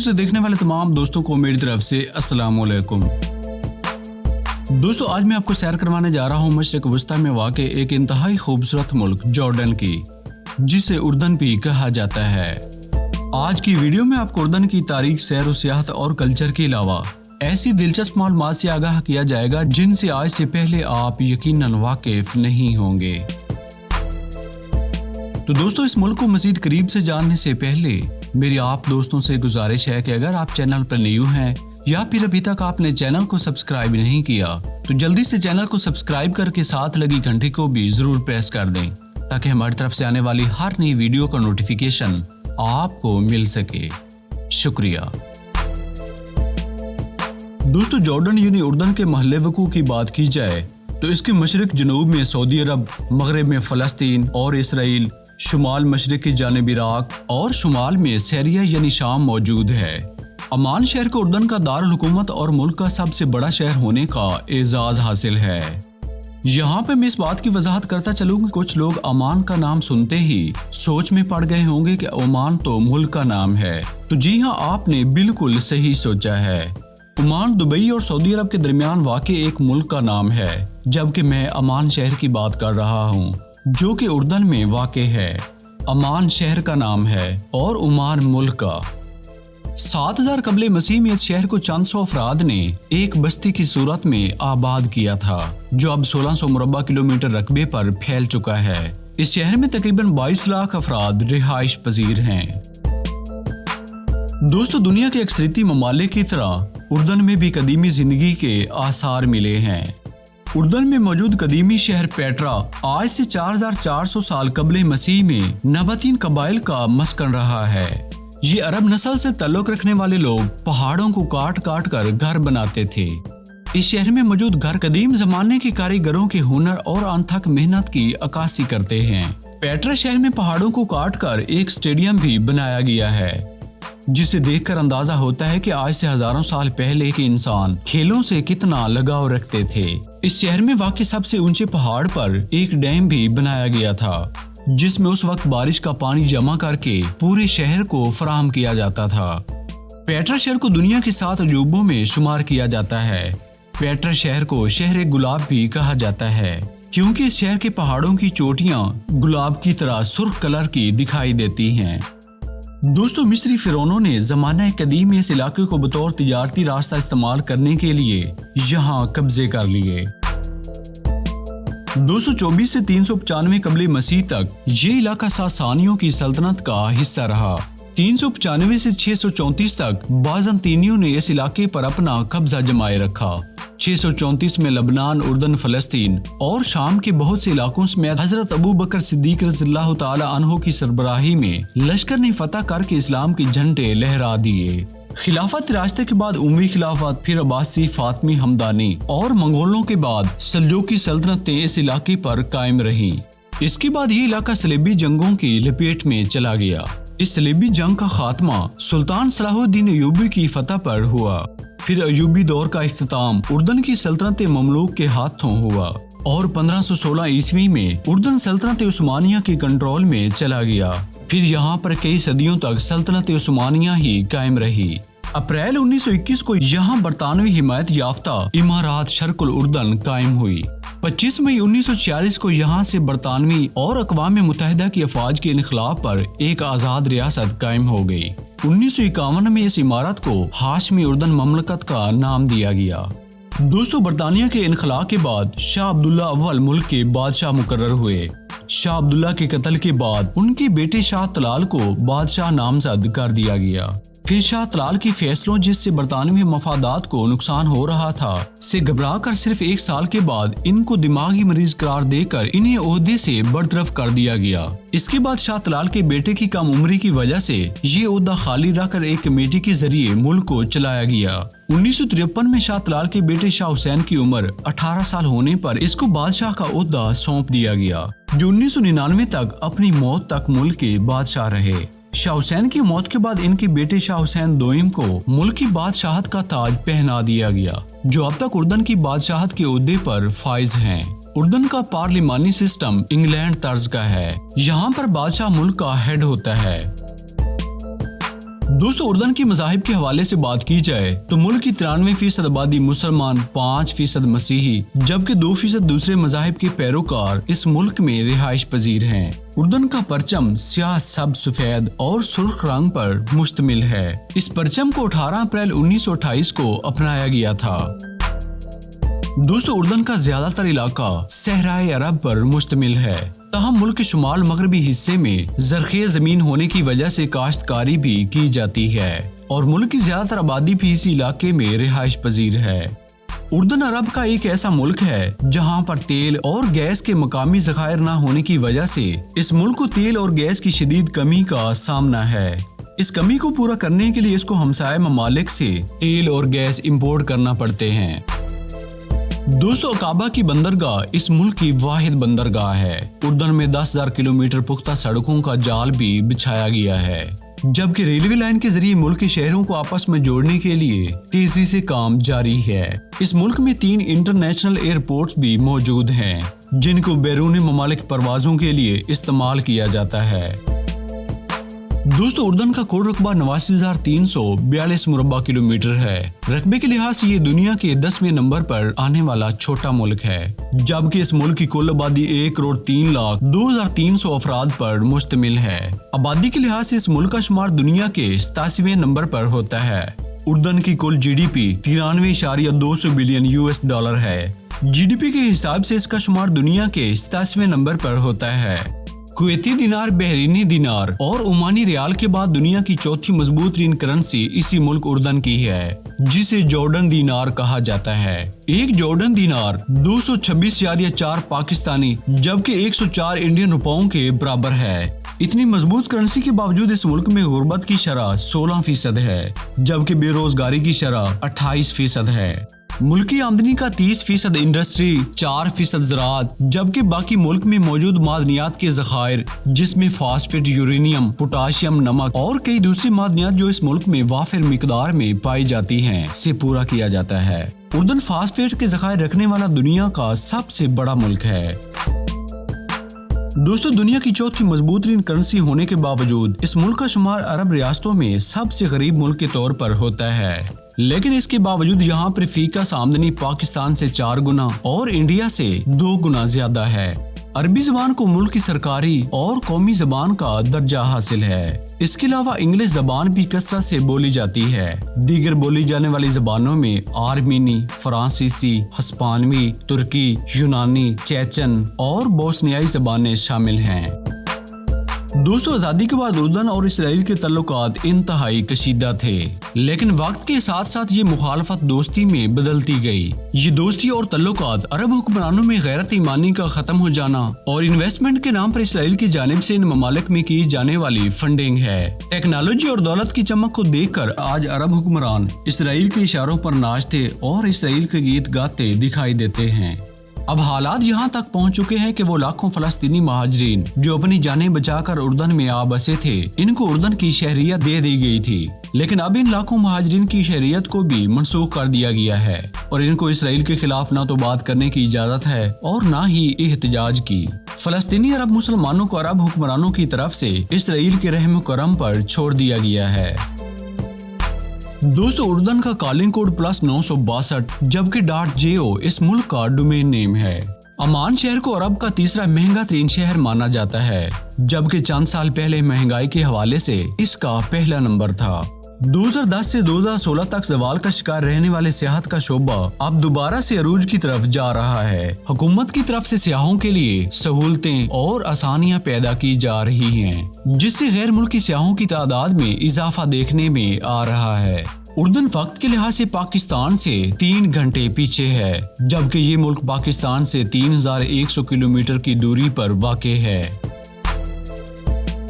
History देखने वाले तमाम दोस्तों को मेरी तरफ से अस्सलाम वालेकुम। दोस्तों आज मैं आपको सैर करवाने जा रहा हूँ मशरिक वस्ता में वाक़े एक इंतहाई खूबसूरत मुल्क जॉर्डन की, जिसे उर्दन भी कहा जाता है। आज की वीडियो में आपको उर्दन की तारीख, सैर व सियाहत और कल्चर के अलावा ऐसी दिलचस्प मालूमात से आगाह किया जाएगा जिनसे आज से पहले आप यकीनन वाकिफ नहीं होंगे। तो दोस्तों इस मुल्क को मज़ीद करीब से जानने से पहले मेरी आप दोस्तों से गुजारिश है कि अगर आप चैनल पर न्यू हैं या फिर अभी तक आपने चैनल को सब्सक्राइब नहीं किया तो जल्दी से चैनल को सब्सक्राइब करके साथ लगी घंटी को भी जरूर प्रेस कर दें ताकि हमारी तरफ से आने वाली हर नई वीडियो का नोटिफिकेशन आपको मिल सके। शुक्रिया। दोस्तों जॉर्डन यानी उर्दन के महल वकू की बात की जाए तो इसके मशरिक जनूब में सऊदी अरब, मगरब में फ़लस्तीन और इसराइल, शुमाल मशरिक की जानिब इराक और शुमाल में सीरिया यानी शाम मौजूद है। अमान शहर को उर्दन का दारुल हुकूमत और मुल्क का सबसे बड़ा शहर होने का एजाज़ हासिल है। यहाँ पे मैं इस बात की वजाहत करता चलूँ कि कुछ लोग अमान का नाम सुनते ही सोच में पड़ गए होंगे कि ओमान तो मुल्क का नाम है। तो जी हाँ, आपने बिल्कुल सही सोचा है। ओमान दुबई और सऊदी अरब के दरमियान वाक़ एक मुल्क का नाम है, जबकि मैं अमान शहर की बात कर रहा हूँ जो कि उर्दन में वाक़ है। अमान शहर का नाम है और ओमान मुल्क का। 7000 कबले मसीह में इस शहर को चंद सौ अफराद ने एक बस्ती की सूरत में आबाद किया था, जो अब 1600 मुरब्बा किलोमीटर रकबे पर फैल चुका है। इस शहर में तकरीबन 22 लाख अफराद रिहाइश पजीर हैं। दोस्तों दुनिया के अक्सरियती ममालिक की तरह उर्दन में भी कदीमी जिंदगी के आसार मिले हैं। उर्दन में मौजूद कदीमी शहर पेट्रा आज से 4400 साल कबले मसीह में नबातीन कबाइल का मस्कन रहा है। ये अरब नस्ल से ताल्लुक रखने वाले लोग पहाड़ों को काट काट कर घर बनाते थे। इस शहर में मौजूद घर कदीम जमाने के कारीगरों के हुनर और अनथक मेहनत की अक्कासी करते हैं। पेट्रा शहर में पहाड़ों को काट कर एक स्टेडियम भी बनाया गया है, जिसे देखकर अंदाजा होता है कि आज से हजारों साल पहले के इंसान खेलों से कितना लगाव रखते थे। इस शहर में वाक़ई सबसे ऊंचे पहाड़ पर एक डैम भी बनाया गया था, जिसमें उस वक्त बारिश का पानी जमा करके पूरे शहर को फराहम किया जाता था। पेट्रा शहर को दुनिया के 7 अजूबों में शुमार किया जाता है। पेट्रा शहर को शहर गुलाब भी कहा जाता है, क्योंकि इस शहर के पहाड़ों की चोटियां गुलाब की तरह सुर्ख कलर की दिखाई देती हैं। दोस्तों मिस्री फिरौनों ने ज़माना कदीम में इस इलाके को बतौर तिजारती रास्ता इस्तेमाल करने के लिए यहाँ कब्जे कर लिए। 224 से 395 कबले मसीह तक ये इलाका सासानियों की सल्तनत का हिस्सा रहा। 395 से 634 तक बाज़ंतीनियों ने इस इलाके पर अपना कब्जा जमाए रखा। 634 में लबनान, उर्दन, फ़लस्तीन और शाम के बहुत से इलाकों समेत हजरत अबू बकर सिद्दीक रज़ियल्लाहु ताला अन्हु की सरबराही में लश्कर ने फतह करके इस्लाम के झंडे लहरा दिए। खिलाफत रास्ते के बाद उमवी खिलाफत, फिर अब्बासी, फातमी, हमदानी और मंगोलों के बाद सल्जूकी सल्तनतें इस इलाके पर कायम रहीं। इसके बाद ये इलाका सलेबी जंगों की लपेट में चला गया। इस सलेबी जंग का खात्मा सुल्तान सलाहुद्दीन अयूबी की फतह पर हुआ। फिर अयूबी दौर का इख्तिताम उर्दन की सल्तनत ममलूक के हाथों हुआ और 1516 ईस्वी में उर्दन सल्तनत उस्मानिया के कंट्रोल में चला गया। फिर यहाँ पर कई सदियों तक सल्तनत उस्मानिया ही कायम रही। अप्रैल 1921 को यहाँ बरतानवी हिमायत याफ्ता इमारात शर्कुल उर्दन कायम हुई। 25 मई 1946 को यहाँ से बरतानवी और अक़वाम मुत्तहिदा की अफवाज के इनखलाब पर एक आज़ाद रियासत कायम हो गई। 1951 में इस इमारत को हाशमी उर्दन ममलकत का नाम दिया गया। दोस्तों बरतानिया के इनखला के बाद शाह अब्दुल्ला अव्वल मुल्क के बादशाह मुकर्रर हुए। शाह अब्दुल्ला के कत्ल के बाद उनके बेटे शाह तलाल को बादशाह नामजद कर दिया गया। फिर शाह तलाल के फैसलों, जिससे बरतानवी मफादात को नुकसान हो रहा था, से घबराकर सिर्फ 1 साल के बाद इनको दिमागी मरीज करार देकर इन्हें ओहदे से बरतरफ कर दिया गया। इसके बाद शाह तलाल के बेटे की कम उम्री की वजह से ये ओहदा खाली रखकर एक कमेटी के जरिए मुल्क को चलाया गया। 1953 में शाह तलाल के बेटे शाह हुसैन की उम्र 18 साल होने पर इसको बादशाह का ओहदा सौंप दिया गया, जो 1999 तक अपनी मौत तक मुल्क के बादशाह रहे। शाह हुसैन की मौत के बाद इनके बेटे शाह हुसैन दोइम को मुल्क की बादशाहत का ताज पहना दिया गया, जो अब तक उर्दन की बादशाहत के ओहदे पर फाइज हैं। उर्दन का पार्लिमानी सिस्टम इंग्लैंड तर्ज का है। यहाँ पर बादशाह मुल्क का हेड होता है। दोस्तों उर्दन की मज़ाहिब के हवाले से बात की जाए तो मुल्क की 93% आबादी मुसलमान, 5% मसीही, जबकि 2% दूसरे मज़ाहिब के पैरोकार इस मुल्क में रिहाइश पजीर हैं। उर्दन का परचम स्याह, सब, सफेद और सुर्ख रंग पर मुश्तमिल है। इस परचम को 18 अप्रैल 1928 को अपनाया गया था। दोस्तों उर्दन का ज्यादातर इलाका सहराए अरब पर मुश्तमिल है, तहम मुल्क के शुमाल मगरबी हिस्से में जरखेज जमीन होने की वजह से काश्तकारी भी की जाती है और मुल्क की ज्यादातर आबादी भी इसी इलाके में रिहाइश पजीर है। उर्दन अरब का एक ऐसा मुल्क है जहां पर तेल और गैस के मकामी ज़खायर न होने की वजह से इस मुल्क को तेल और गैस की शदीद कमी का सामना है। इस कमी को पूरा करने के लिए इसको हमसाये ममालिक से तेल और गैस इंपोर्ट करना पड़ते हैं। दोस्तों अकाबा की बंदरगाह इस मुल्क की वाहिद बंदरगाह है। उर्दन में 10,000 किलोमीटर पुख्ता सड़कों का जाल भी बिछाया गया है, जबकि रेलवे लाइन के जरिए मुल्क के शहरों को आपस में जोड़ने के लिए तेजी से काम जारी है। इस मुल्क में 3 इंटरनेशनल एयरपोर्ट्स भी मौजूद हैं, जिनको बैरून ममालिक परवाजों के लिए इस्तेमाल किया जाता है। दोस्तों उर्दन का कुल रकबा 89,342 मुरब्बा किलोमीटर है। रकबे के लिहाज से ये दुनिया के 10वें नंबर पर आने वाला छोटा मुल्क है, जबकि इस मुल्क की कुल आबादी 1,03,02,300 अफराद पर मुश्तमिल है। आबादी के लिहाज से इस मुल्क का शुमार दुनिया के 87वें नंबर पर होता है। उर्दन की कुल GDP 93.2 बिलियन $US है। GDP के हिसाब से इसका शुमार दुनिया के 87वें नंबर पर होता है। कुवैती दिनार, बहरीनी दिनार और ओमानी रियाल के बाद दुनिया की चौथी मजबूत तरीन करेंसी इसी मुल्क उर्दन की है, जिसे जॉर्डन दिनार कहा जाता है। एक जॉर्डन दिनार 226.4 पाकिस्तानी जबकि 104 इंडियन रुपयों के बराबर है। इतनी मजबूत करेंसी के बावजूद इस मुल्क में गुर्बत की शरह 16% है, जबकि बेरोजगारी की शरह 28% है। मुल्क की आमदनी का 30% इंडस्ट्री, 4% ज़राअत, जबकि बाकी मुल्क में मौजूद मादनियात के ज़खायर जिसमें फास्फेट, यूरेनियम, पोटाशियम, नमक और कई दूसरी मादनियात जो इस मुल्क में वाफिर मिकदार में पाई जाती हैं से पूरा किया जाता है। उर्दन फास्फेट के ज़खायर रखने वाला दुनिया का सबसे बड़ा मुल्क है। दोस्तों दुनिया की चौथी मजबूत तरीन करेंसी होने के बावजूद इस मुल्क का शुमार अरब रियासतों में सबसे गरीब मुल्क के तौर पर होता है, लेकिन इसके बावजूद यहाँ पर फी का आमदनी पाकिस्तान से 4 गुना और इंडिया से 2 गुना ज्यादा है। अरबी जबान को मुल्क की सरकारी और कौमी जबान का दर्जा हासिल है। इसके अलावा इंग्लिश जबान भी कसरत से बोली जाती है। दीगर बोली जाने वाली जबानों में आर्मीनी, फ्रांसीसी, हस्पानवी, तुर्की, यूनानी, चेचन और बोस्नियाई जबानें शामिल हैं। दोस्तों आज़ादी के बाद उर्दन और इसराइल के तल्लुकात इंतहाई कशीदा थे, लेकिन वक्त के साथ साथ ये मुखालफत दोस्ती में बदलती गई। ये दोस्ती और तल्लुकात अरब हुक्मरानों में गैरत ईमानी का खत्म हो जाना और इन्वेस्टमेंट के नाम पर इसराइल की जानिब से इन ममालिक में की जाने वाली फंडिंग है। टेक्नोलॉजी और दौलत की चमक को देखकर आज अरब हुक्मरान इसराइल के इशारों पर नाचते और इसराइल के गीत गाते दिखाई देते हैं। अब हालात यहाँ तक पहुँच चुके हैं कि वो लाखों फलस्तीनी महाजरीन जो अपनी जानें बचाकर उर्दन में आ बसे थे, इनको उर्दन की शहरियत दे दी गई थी, लेकिन अब इन लाखों महाजरीन की शहरियत को भी मनसूख कर दिया गया है और इनको इसराइल के खिलाफ ना तो बात करने की इजाजत है और ना ही एहतजाज की। फलस्तीनी अरब मुसलमानों को अरब हुक्मरानों की तरफ से इसराइल के रहम करम पर छोड़ दिया गया है। दोस्तों उर्दन का कॉलिंग कोड +962, जबकि .jo इस मुल्क का डोमेन नेम है। अमान शहर को अरब का तीसरा महंगा तरीन शहर माना जाता है, जबकि चंद साल पहले महंगाई के हवाले से इसका पहला नंबर था। 2010 से 2016 तक जवाल का शिकार रहने वाले सियाहत का शोबा अब दोबारा से अरूज की तरफ जा रहा है। हुकूमत की तरफ से सियाहों के लिए सहूलतें और आसानियां पैदा की जा रही हैं, जिससे गैर मुल्की सियाहों की तादाद में इजाफा देखने में आ रहा है। उर्दन वक्त के लिहाज से पाकिस्तान से 3 घंटे पीछे है, जबकि ये मुल्क पाकिस्तान से 3100 किलोमीटर की दूरी पर वाक़े है।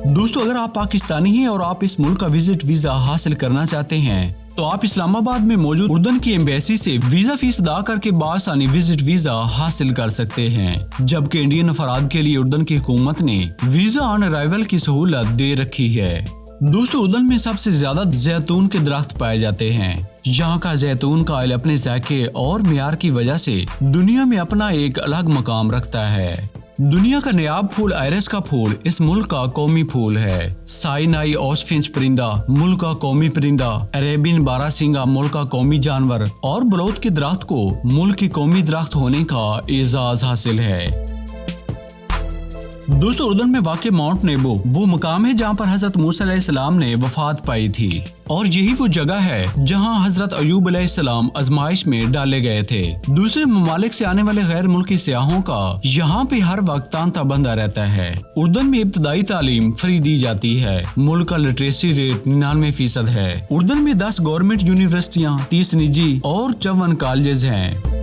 दोस्तों अगर आप पाकिस्तानी हैं और आप इस मुल्क का विजिट वीजा हासिल करना चाहते हैं तो आप इस्लामाबाद में मौजूद उर्दन की एम्बेसी से वीजा फीस अदा करके बासानी विजिट वीजा हासिल कर सकते हैं, जबकि इंडियन अफराद के लिए उर्दन की हुकूमत ने वीजा ऑन अराइवल की सहूलत दे रखी है। दोस्तों उर्दन में सबसे ज्यादा जैतून के दरख्त पाए जाते हैं। यहाँ का जैतून का ऑयल अपने जायके और मियार की वजह से दुनिया में अपना एक अलग मकाम रखता है। दुनिया का नायाब फूल आयरस का फूल इस मुल्क का कौमी फूल है। साइनाई ऑस्फिंच परिंदा मुल्क का कौमी परिंदा, अरेबियन बारासिंगा मुल्क का कौमी जानवर और बलौत के दरख्त को मुल्क की कौमी दरख्त होने का एजाज हासिल है। दोस्तों, उर्दन में वाक़ माउंट नेबो वो मकाम है जहाँ पर हजरत मूसा अलैहिस्सलाम ने वफात पाई थी और यही वो जगह है जहाँ हजरत अयूब अलैहिस्सलाम आजमाइश में डाले गए थे। दूसरे ममालिक से आने वाले गैर मुल्की सियाहों का यहाँ पे हर वक्त तांता बंधा रहता है। उर्दन में इब्तदाई तालीम फ्री दी जाती है। मुल्क का लिटरेसी रेट 99% है। उर्दन में 10 गवर्नमेंट यूनिवर्सिटियाँ, 30 निजी और 54 कॉलेजेस हैं।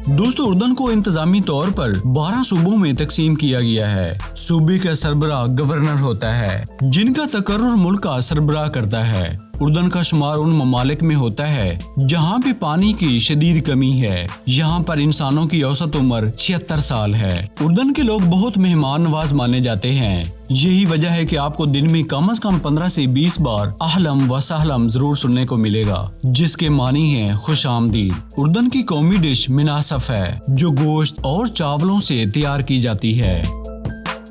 दोस्तों, उर्दन को इंतजामी तौर पर 12 सूबों में तकसीम किया गया है। सूबे का सरबराह गवर्नर होता है जिनका तकर्रुर मुल्क का सरबराह करता है। उर्दन का शुमार उन ममालिक में होता है जहाँ पे पानी की शदीद कमी है। यहाँ पर इंसानों की औसत उम्र 76 साल है। उर्दन के लोग बहुत मेहमान नवाज माने जाते हैं। यही वजह है कि आपको दिन में कम से कम 15 से 20 बार अहलम व सहलम जरूर सुनने को मिलेगा, जिसके मानी है खुश आमदीद। उर्दन की कौमी डिश मिनासफ है जो गोश्त और चावलों से तैयार की जाती है।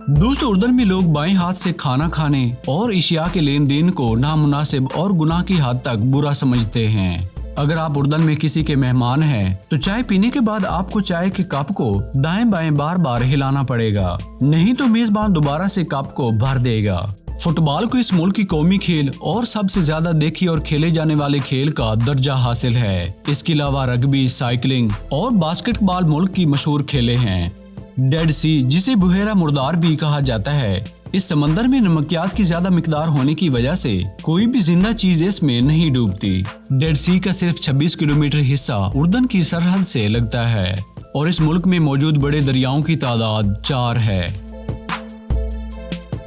दोस्तों, उर्दन में लोग बाएं हाथ से खाना खाने और इशिया के लेन देन को नामुनासिब और गुनाह की हद तक बुरा समझते हैं। अगर आप उर्दन में किसी के मेहमान हैं तो चाय पीने के बाद आपको चाय के कप को दाएं बाएं बार बार हिलाना पड़ेगा, नहीं तो मेजबान दोबारा से कप को भर देगा। फुटबॉल को इस मुल्क की कौमी खेल और सबसे ज्यादा देखी और खेले जाने वाले खेल का दर्जा हासिल है। इसके अलावा रग्बी, साइकिलिंग और बास्केटबॉल मुल्क की मशहूर खेले हैं। डेड सी, जिसे बुहेरा मुर्दार भी कहा जाता है, इस समंदर में नमकियात की ज्यादा मिकदार होने की वजह से कोई भी जिंदा चीज इसमें नहीं डूबती। डेड सी का सिर्फ 26 किलोमीटर हिस्सा उर्दन की सरहद से लगता है और इस मुल्क में मौजूद बड़े दरियाओं की तादाद 4 है।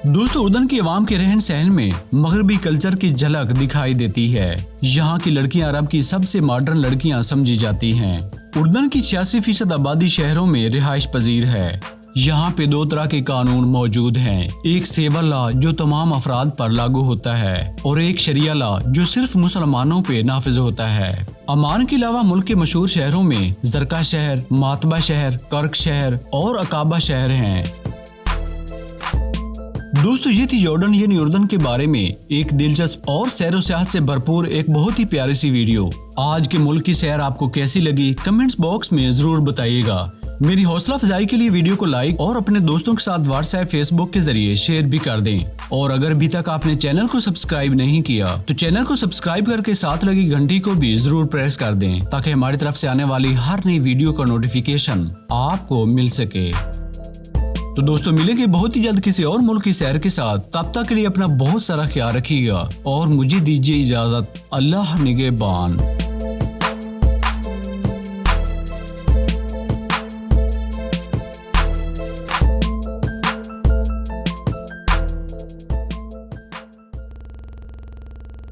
दोस्तों, उर्दन की अवाम के रहन सहन में मगरबी कल्चर की झलक दिखाई देती है। यहाँ की लड़कियाँ अरब की सबसे मॉडर्न लड़कियाँ समझी जाती हैं। उर्दन की 86% आबादी शहरों में रिहाइश पजीर है। यहाँ पे 2 तरह के कानून मौजूद हैं, एक सिविल लॉ जो तमाम अफराद पर लागू होता है और एक शरिया लॉ जो सिर्फ मुसलमानों पे नाफिज होता है। अमान के अलावा मुल्क के मशहूर शहरों में जरका शहर, मातबा शहर, कर्क शहर और अकाबा शहर हैं। दोस्तों, ये थी जॉर्डन यानी उर्दन के बारे में एक दिलचस्प और सैरो सियाहत से भरपूर एक बहुत ही प्यारी सी वीडियो। आज के मुल्क की सैर आपको कैसी लगी कमेंट्स बॉक्स में जरूर बताइएगा। मेरी हौसला अफजाई के लिए वीडियो को लाइक और अपने दोस्तों के साथ व्हाट्सएप, फेसबुक के जरिए शेयर भी कर दें। और अगर अभी तक आपने चैनल को सब्सक्राइब नहीं किया तो चैनल को सब्सक्राइब करके साथ लगी घंटी को भी जरूर प्रेस कर दें ताकि हमारी तरफ से आने वाली हर नई वीडियो का नोटिफिकेशन आपको मिल सके। तो दोस्तों, मिलेंगे बहुत ही जल्द किसी और मुल्क की सैर के साथ। तब तक के लिए अपना बहुत सारा ख्याल रखिएगा और मुझे दीजिए इजाजत। अल्लाह निगहबान।